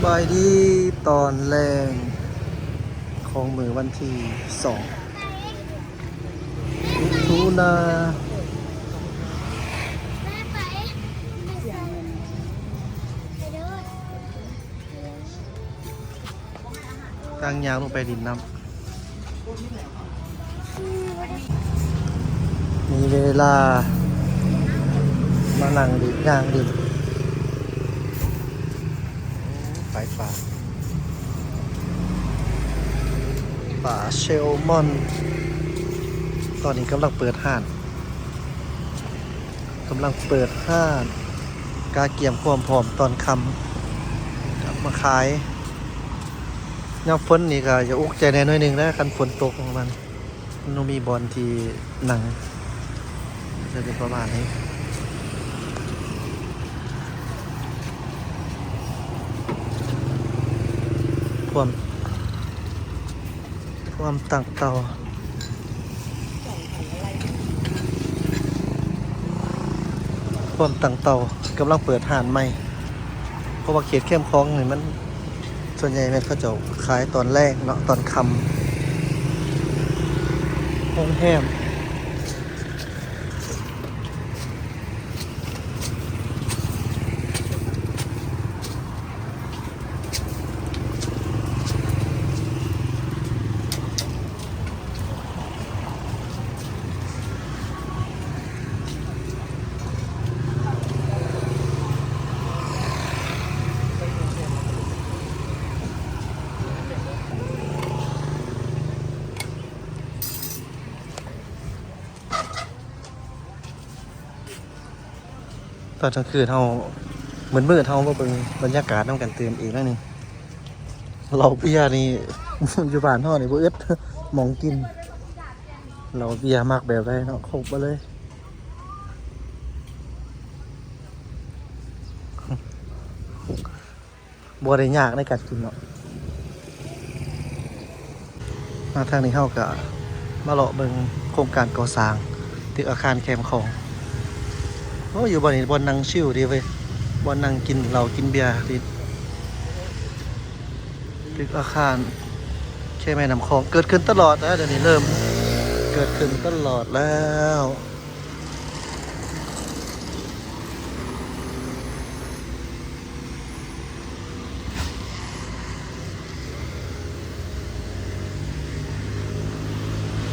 บายดีตอนแรงของมือวันที่2มิถุนาตั้งยางลงไปดินน้ำมีเวลามานั่งดินย่างดินป่าเชลมอนตอนนี้กำลังเปิดห้านกาเกียมความพร้อมตอนคำกลับมาขายยามฝนนี่ก็จะอุกใจแน่น้อยหนึ่งนะคันฝนตกของมันมีบอลที่หนังจะเป็นประมาณนี้ความตั้งเตากำลังเปิดห้านใหม่เพราะว่าเขตเข้มคลองนี่มันส่วนใหญ่แม่เขาจะขายตอนแรกเนาะตอนค่ำห้องแฮมตอนกลางคืนเฮาเหมือนมืดเฮาว่าเป็นบรรยากาศน้ำกันเติมอีกแล้วนี่เราเบียร์นี่ อยู่บ้านเฮานี่บ่อึด หมองกินเราเบียร์มากแบบได้เนาะครบไปเลยบ่ได้ยากในการกินเนาะมาทางนี้เฮาก็มาเลาะเบิ่งโครงการก่อสร้างตึกอาคารแคมป์ของโอ้อยู่บ่นี่บ่นั่งชิลดีเว้ยบ่นั่งกินเหล้ากินเบียร์ดีตึกอาคารแค่แม่น้ำคลองเกิดขึ้นตลอดนะเดี๋ยวนี้เริ่มเกิดขึ้นตลอดแล้ว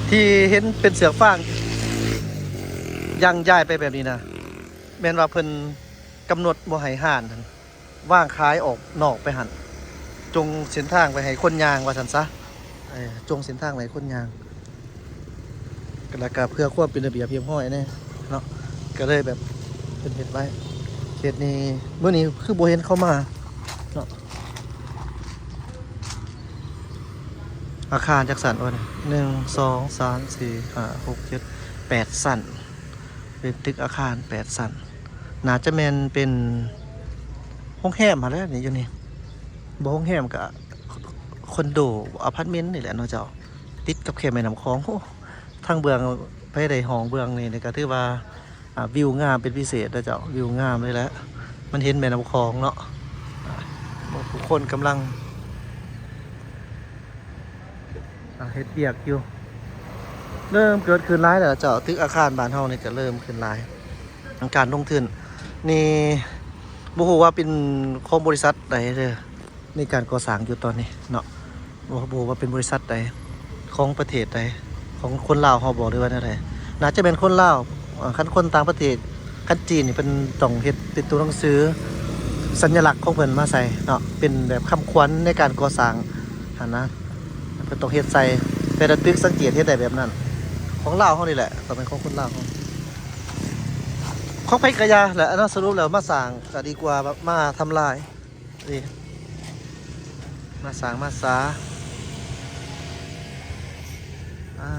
ที่เห็นเป็นเสือฟางยังย้ายไปแบบนี้นะแม่นว่าเพิ่นกำหนดบ่ให้ห่านหั่นว่างขายออกนอกไปหั่นจงเส้นทางไปให้คนยางว่าซั่นซะจงเส้นทางไปให้คนยางแล้วก็เพื่อความเป็นระเบียบเรียบร้อยแน่เนาะก็เลยแบบเป็นเฮ็ดไว้เขตนี้เมื่อนี้คือบ่เห็นเข้ามาเนาะอาคารจักสันว่า1 2 3 4 5 6 7 8สั้นเป็นตึกอาคาร8สั้นน่าจะแม่นเป็นห้องแฮมมาแล้วนี่อยู่นี่บ่ห้องแฮมกับคอนโดอพาร์ตเมนต์นี่แหละเนาะเจ้าติดกับเขตแม่น้ำคลองโอ้ทางเบื้องไปได้ห้องเบื้องนี่ก็ถือว่าวิวงามเป็นพิเศษนะเจ้าวิวงามเลยแหละมันเห็นแม่น้ำคลองเนาะทุกคนกำลังเฮ็ดเบียกอยู่เริ่มเกิดขึ้นร้ายแล้วเจ้าตึกอาคารบ้านเฮานี่ก็เริ่มขึ้นร้ายการลงทุนนี่บ่ฮู้ว่าเป็นของบริษัทใดเด้อในการก่อสร้างอยู่ตอนนี้เนาะบ่ฮู้ว่าเป็นบริษัทใดของประเทศใดของคนลาวเฮาบ่หรือว่าอะไรน่าจะเป็นคนลาวคันคนต่างประเทศคันจีนนี่เพิ่นต้องเฮ็ดเป็นตัวหนังสือสัญลักษณ์ของเพิ่นมาใส่เนาะเป็นแบบคำขวัญในการก่อสร้างหั่นนะเพิ่นต้องเฮ็ดใส่แต่ละตึกสังเกตเฮ็ดได้แบบนั้นของลาวเฮานี่แหละต้องเป็นของคนลาวเฮาของไผกะยาแหละอันนั้นสรุปแล้วมาสร้างก็ดีกว่ามาทำลายนี่มาสร้างมาสา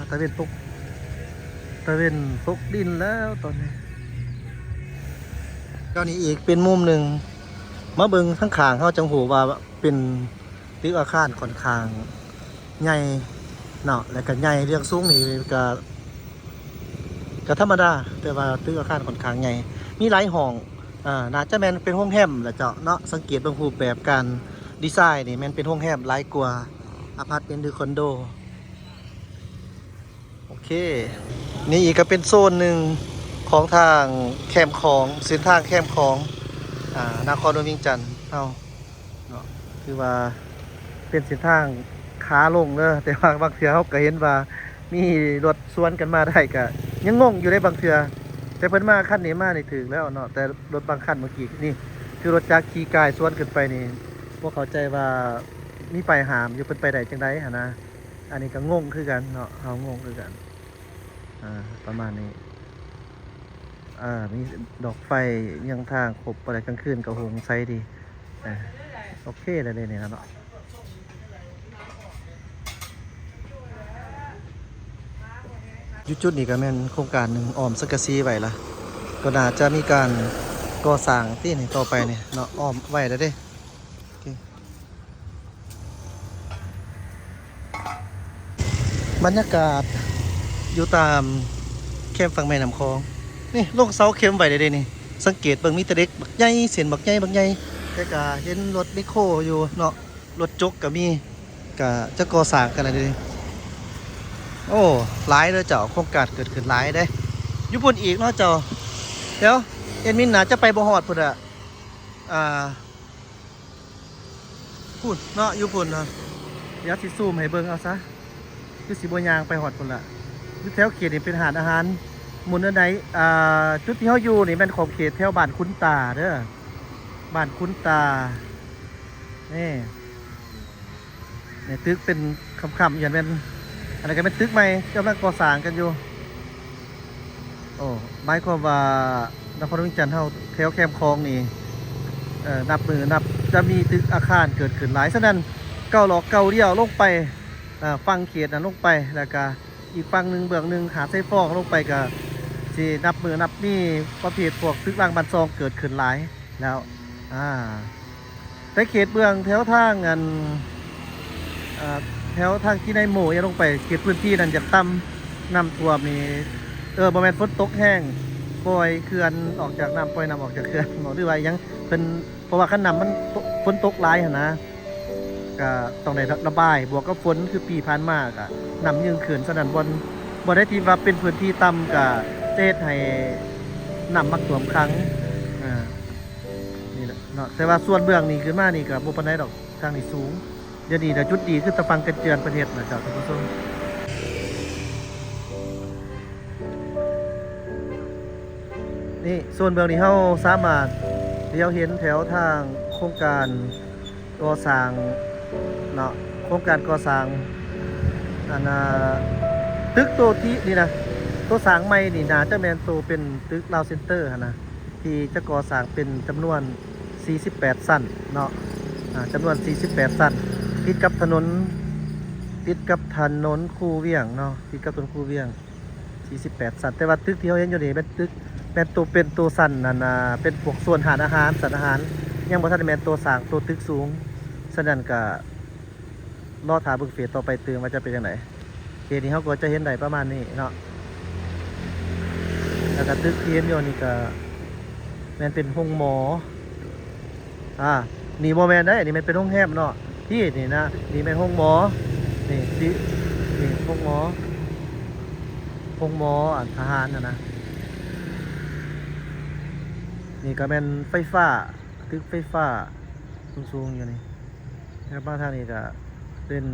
ตะเวนตกดินแล้วตอนนี้ตอนนี้อีกเป็นมุมหนึ่งมาเบิ่งทั้งข้างเขาจังหูว่าเป็นตึกอาคารค่อนข้างใหญ่เนาะแล้วก็ใหญ่เรื่องสูงนี่ก็ธรรมดาแต่ว่าตึกอาคารค่อนข้างใหญ่มีหลายห้องน่าจะแม่นเป็นห้องแฮมแหละเจ้าเนาะสังเกตเบิ่งรูปแบบการ ดีไซน์นี่แมันเป็นห้องแฮมหลายกว่าอพาร์ตเมนต์หรือคอนโดโอเคนี่อีกก็เป็นโซนหนึ่งของทางแคมป์ของเส้นทางแคมป์ของนครหลวงเวียงจันทน์เอาเนาะคือว่าเป็นเส้นทางขาลงเด้อแต่ว่าบางเทื่อเขาก็เห็นว่ามีรถสวนกันมาได้ก็ยังงงอยู่ในบางเทื่อแต่เพิ่นมาคันนี้มานี่ถึงแล้วเนาะแต่รถบางคันเมื่อกี้นี่คือรถจักรขี่กายสวนขึ้นไปนี่พวกเข้าใจว่ามีไปหามอยู่เพิ่นไปได้จังได๋หั่นนะอันนี้ก็งงคือกันเนาะเฮางงคือกันประมาณนี้มีดอกไฟยังทางครบอะไรกลางคืนกับหงไซดีโอเคเลยเนี่ยนะเนาะยุจุดนี้ก็แม่นโครงการหนึ่งอ้อมสังกะสีไว้ละก็น่าจะมีการก่อสร้างที่นี่ต่อไปเนี่ยเนาะอ้อมไว้แล้วเด้โอเคบรรยากาศอยู่ตามเข้มฝั่งแม่น้ำคลองนี่ลงเสาเข็มไว้ได้นี่สังเกตเบิ่งมีแต่เด็กบักใหญ่เสียนบักใหญ่บักใหญ่แต่ก็เห็นรถมิโครอยู่เนาะรถจกก็มีก็จะก่อสร้างกันอะไรดิโอ้หลายเลยเจ้าโครงการเกิดขึ้นหลายได้ญี่ปุ่นอีกเนาะเจ้าเดี๋ยวเอ็นมินน่าจะไปบ่ฮอดพุ่นอ่ะพุ่นเนาะญี่ปุ่นเนาะเดี๋ยวสิซูมให้เบิ่งเอาซะคือสิบ่ย่างไปฮอดพุ่นล่ะอยู่แถวเขตนี่เป็นหาดอาหารหมุนอันไหนจุดที่เขาอยู่นี่เป็นขอบเขตแถวบ้านคุ้นตาเด้อบ้านคุ้นตานี่ตึกเป็นคำๆอย่างเป็นอะไรกันเป็นตึกใหม่กำลังก่อสร้างกันอยู่โอ้หมายความว่านครหลวงจันทน์เฮาแถวแคมป์คลองนี่นับมือนับจะมีตึกอาคารเกิดขึ้นหลายฉะนั้นเก้าหลอกเก้าเดียวลงไปฟังเขตนั้นลงไปแล้วก็อีกฝั่งหนึ่งเบื้องหนึ่งหาดไส้ฟอกลงไปก็ที่นับมือนับนี่ประเภทพวกตึกรางบันซองเกิดขึ้นหลายแล้วแต่เขตเมืองแถวทางเงินแถวทางที่ในหมู่ยังลงไปเขตพื้นที่นั้นจะต่ำน้ำท่วมนี่บริเวณฝนตกแห้งปล่อยเขื่อนออกจากน้ำปล่อยน้ำออกจากเขื่อนหรือว่ายังเป็นเพราะว่าขั้นน้ำมันฝนตกหลายนะก็ต้องได้ระบายบวกกับฝนคือปีผ่านมากอะน้ำยังเขื่อนสนั่นบนได้ที่ว่าเป็นพื้นที่ต่ำกับเทศให้นำมักท่วมครั้งนี่แหละเนาะแต่ว่าส่วนเบื้องนี่ขึ้นมานี่กับบุปผาดอกทางนี่สูงเดี๋ยวนี้แต่จุดดีคือตะฟังกันเจือนประเทศนะเจ้าท่านผู้ชมนี่ส่วนเบื้องนี้เขาสามารถเลี้ยวเห็นแถวทางโครงการก่อสร้างเนาะโครงการก่อสร้างตึกโตที่นี่นะตัวสร้างใหม่นี่นาจะแมนโตเป็นตึกลาวเซ็นเตอร์นะที่จะก่อสร้างเป็นจำนวน48สั้นเนาะจำนวน48สั้นติดกับถนนคูเวียงเนาะติดกับถนนคูเวียง48สั้นแต่ว่าตึกที่เขาเห็นอยู่นี่เป็นตึกเป็นตัวสั้นนั่นเป็นพวกส่วนหาดอาหารสัตว์อาหารยังบ่ทันได้แม่นตัวสร้างตัวตึกสูงฉะนั้นก็รอถาเบิ่งเฟสต่อไปตื่นว่าจะเป็นจังได๋เคสนี้เขาก็จะเห็นได้ประมาณนี้เนาะแล้วก็ตึกที่เห็นอยู่นี่ก็แม่นเป็นห้องหมอนี่บ่แม่นได้อันนี้มันเป็นห้องแฮมเนาะที่นี่นะนี่แม่นห้องหมอนี่ห้องหมอทหารนะนี่ก็เป็นไฟฟ้าตึกไฟฟ้าสูงๆอยู่นี่แล้วบ้านทางนี้ก็เป็น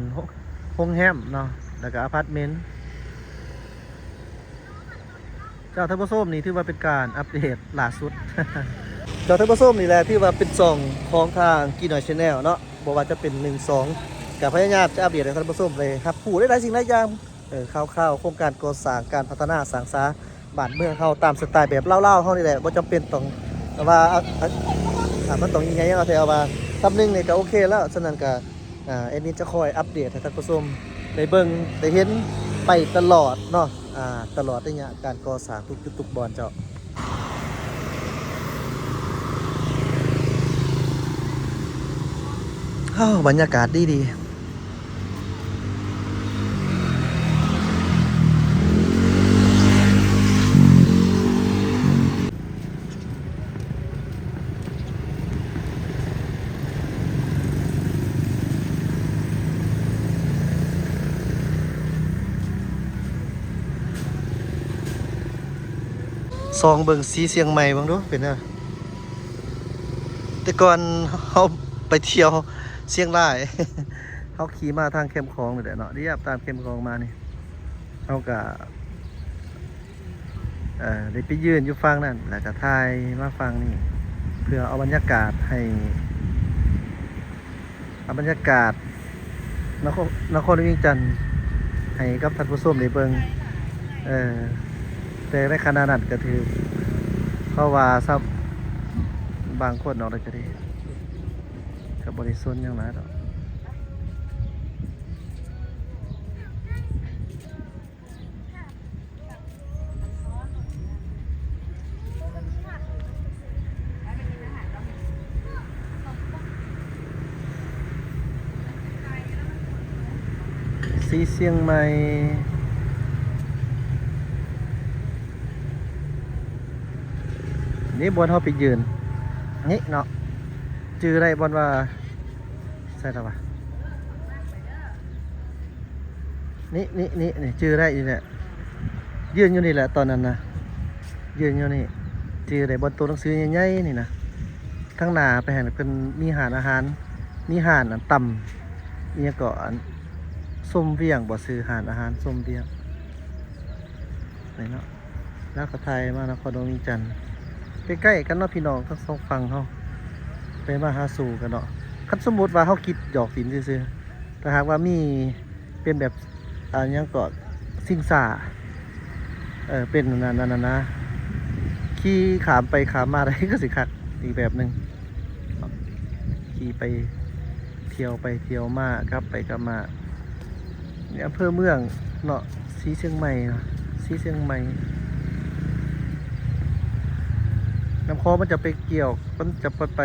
ห้องแฮมเนาะแล้วก็อพาร์ตเมนต์เจ้าท่านผู้ชมนี่ถือว่าเป็นการอัปเดตล่าสุด เจ้าท่านผู้ชมนี่แหละที่ว่าเป็นซองของทางกีหน่อยชาแนลเนาะบอกว่าจะเป็น1-2กับพยายามจะอัปเดตให้ท่านผู้ชมเลยครับผู้ได้หลายสิ่งหลายอย่างคร่าวๆโครงการก่อสร้างการพัฒนาสร้างสรรค์บ้านเมืองเขาตามสไตล์แบบเล่าๆเขานี่แหละบ่จำเป็นต้องว่ามันต้องยังไงเอาแต่เอาว่าทำนึงเนี่ยก็โอเคแล้วฉะนั้นก็เอ็นนี่จะคอยอัปเดตให้ท่านผู้ชมได้เบิ่งได้เห็นไปตลอดเนาะตลอดระยะการก่อสร้างทุกจุดทุกบอนเจ้าบรรยากาศดี ซองเบิ่งสีเชียงใหม่เบิ่งดูเป็นอะแต่ก่อนเฮาไปเที่ยวเชียงราย เฮาขี่มาทางเข้มคลองนี่แหละเนาะเรียบตามเข้มคลองมานี่เฮาก็ได้ไปยืนอยู่ฝั่งนั้นแล้วก็ถ่ายมาฝั่งนี้เพื่อเอาบรรยากาศให้เอาบรรยากาศนครเวียงจันทน์ให้กับท่านผู้ชมได้เบิ่งแต่ในขณะนั้นก็ถือเพราะว่าซับบางคนเนาะก็ดีกับบริสุทธิ์อย่างไรดอกสีเชียงใหม่นี่บนเขาไปยืนนี่เนาะจือได้บนว่าใช่หรอวะนี่จือได้อยู่เนี่ยยืนอยู่นี่แหละตอนนั้นนะยืนอยู่นี่จือได้บนตัวหนังสือใหญ่ๆนี่นะข้างหน้าไปเห็นเป็นมีหาดอาหารมีหาดต่ำนี่ก็ส้มเวียงบ่ซื้อหาดอาหารส้มเวียงนี่เนาะแล้วก็ไทยมานครหลวงเวียงจันทน์ใกล้ๆกันเนาะพี่น้องทั้งสองฝั่งเขาไปมาหาสู่กันเนาะคันสมมุติว่าเขาคิดหยอกสินซื่อๆแต่หากว่ามีเป็นแบบยังก็สิ่งสาเป็นนั่นนะขี่ขามไปขามมาได้ก็สิคักอีกแบบหนึ่งขี่ไปเที่ยวมากลับไปกลับมาเนี่ยอำเภอเมืองเนาะสีเชียงใหม่สีเชียงใหม่น้ำคอมันจะไปเกี่ยวมันจะไป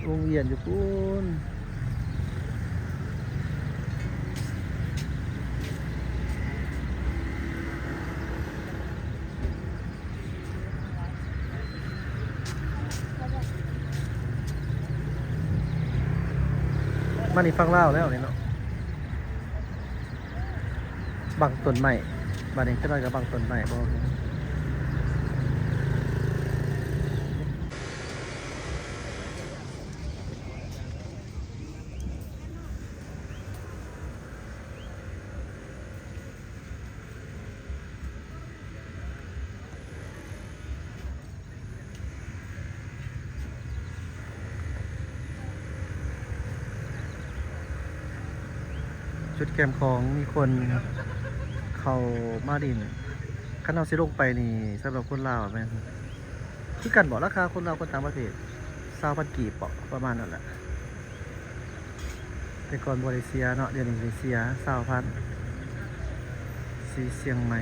โรงเรียนอยู่พูนมันนี่ฟังเล่าแล้วนี่เนาะบังต้นใหม่บ้านนี้จะได้กับบังต้นใหม่บอกจุดแคมป์ของมีคนเขามาดินขั้นเอาสิลงไปนี่สำหรับคนลาวไหมคือกันบอกราคาคนลาวคนต่างประเทศ20,000 กีบประมาณนั่นแหละแต่ก่อนบริเซียเนาะเดี๋ยวนี้บริเซีย20,000สีเชียงใหม่